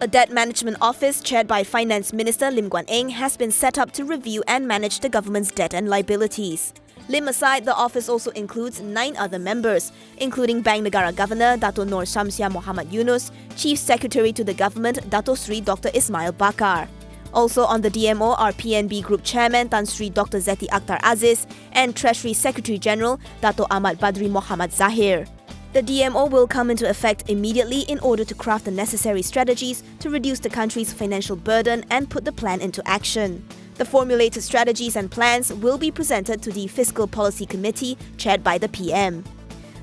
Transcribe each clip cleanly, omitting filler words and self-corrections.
A debt management office chaired by Finance Minister Lim Guan Eng has been set up to review and manage the government's debt and liabilities. Lim aside, the office also includes 9 other members, including Bank Negara Governor Dato' Nur Syamsiah Muhammad Yunus, Chief Secretary to the Government Dato' Sri Dr. Ismail Bakar. Also on the DMO are PNB Group Chairman Tan Sri Dr. Zeti Akhtar Aziz and Treasury Secretary General Dato' Ahmad Badri Mohamad Zahir. The DMO will come into effect immediately in order to craft the necessary strategies to reduce the country's financial burden and put the plan into action. The formulated strategies and plans will be presented to the Fiscal Policy Committee chaired by the PM.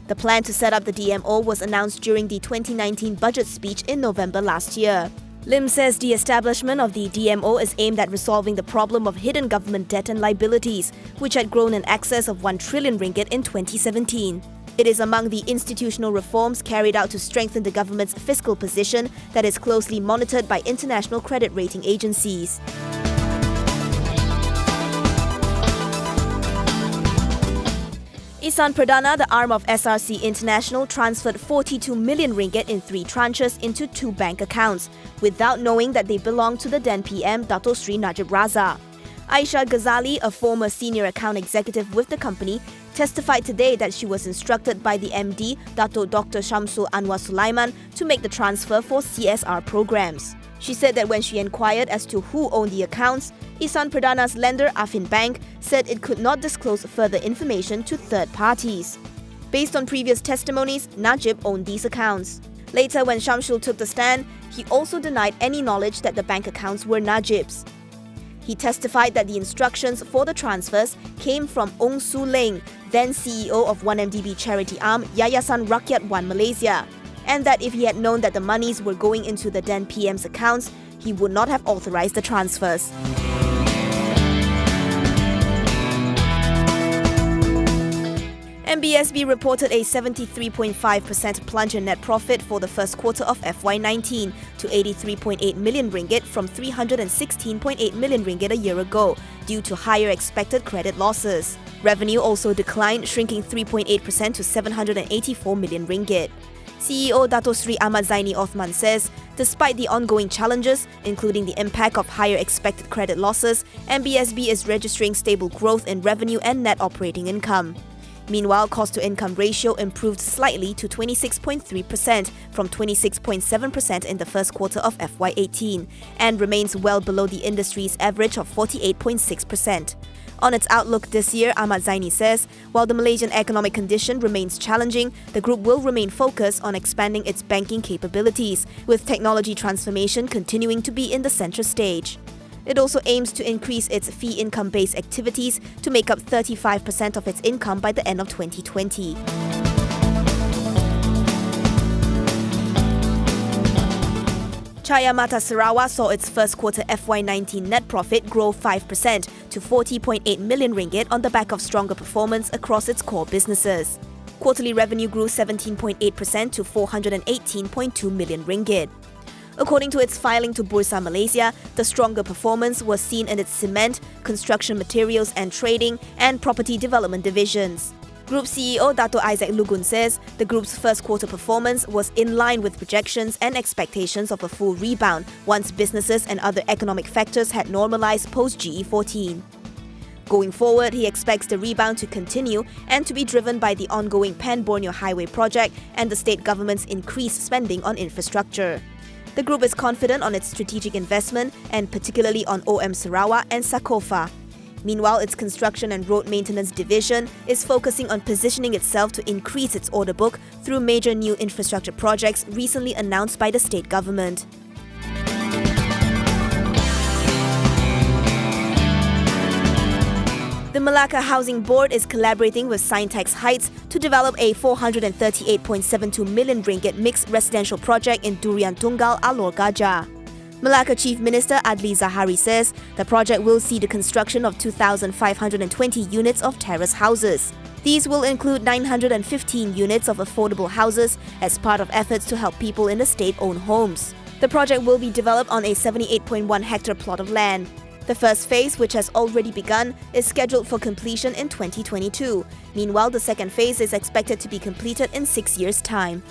The plan to set up the DMO was announced during the 2019 budget speech in November last year. Lim says the establishment of the DMO is aimed at resolving the problem of hidden government debt and liabilities, which had grown in excess of 1 trillion ringgit in 2017. It is among the institutional reforms carried out to strengthen the government's fiscal position that is closely monitored by international credit rating agencies. Ihsan Perdana, the arm of SRC International, transferred 42 million ringgit in 3 tranches into 2 bank accounts, without knowing that they belonged to the then PM Dato' Sri Najib Razak. Aisha Ghazali, a former senior account executive with the company, testified today that she was instructed by the MD, Dato' Dr. Shamsul Anwar Sulaiman, to make the transfer for CSR programs. She said that when she inquired as to who owned the accounts, Ihsan Perdana's lender, Affin Bank, said it could not disclose further information to third parties. Based on previous testimonies, Najib owned these accounts. Later, when Shamsul took the stand, he also denied any knowledge that the bank accounts were Najib's. He testified that the instructions for the transfers came from Ong Su Leng, then CEO of 1MDB charity arm Yayasan Rakyat Wan Malaysia, and that if he had known that the monies were going into the then PM's accounts, he would not have authorized the transfers. MBSB reported a 73.5% plunge in net profit for the first quarter of FY19 to 83.8 million ringgit from 316.8 million ringgit a year ago due to higher expected credit losses. Revenue also declined, shrinking 3.8% to 784 million ringgit. CEO Dato' Sri Ahmad Zaini Othman says, despite the ongoing challenges, including the impact of higher expected credit losses, MBSB is registering stable growth in revenue and net operating income. Meanwhile, cost-to-income ratio improved slightly to 26.3% from 26.7% in the first quarter of FY18 and remains well below the industry's average of 48.6%. On its outlook this year, Ahmad Zaini says, while the Malaysian economic condition remains challenging, the group will remain focused on expanding its banking capabilities, with technology transformation continuing to be in the central stage. It also aims to increase its fee income-based activities to make up 35% of its income by the end of 2020. Cahya Mata Sarawak saw its first quarter FY19 net profit grow 5% to 40.8 million ringgit on the back of stronger performance across its core businesses. Quarterly revenue grew 17.8% to 418.2 million ringgit. According to its filing to Bursa Malaysia, the stronger performance was seen in its cement, construction materials and trading, and property development divisions. Group CEO Dato' Isaac Lugun says the group's first quarter performance was in line with projections and expectations of a full rebound once businesses and other economic factors had normalized post-GE14. Going forward, he expects the rebound to continue and to be driven by the ongoing Pan-Borneo Highway project and the state government's increased spending on infrastructure. The group is confident on its strategic investment and particularly on OM Sarawak and Sakofa. Meanwhile, its construction and road maintenance division is focusing on positioning itself to increase its order book through major new infrastructure projects recently announced by the state government. The Melaka Housing Board is collaborating with Sintex Heights to develop a 438.72 million ringgit mixed residential project in Durian Tunggal, Alor Gajah. Melaka Chief Minister Adli Zahari says the project will see the construction of 2,520 units of terrace houses. These will include 915 units of affordable houses as part of efforts to help people in the state-owned homes. The project will be developed on a 78.1 hectare plot of land. The first phase, which has already begun, is scheduled for completion in 2022. Meanwhile, the second phase is expected to be completed in 6 years' time.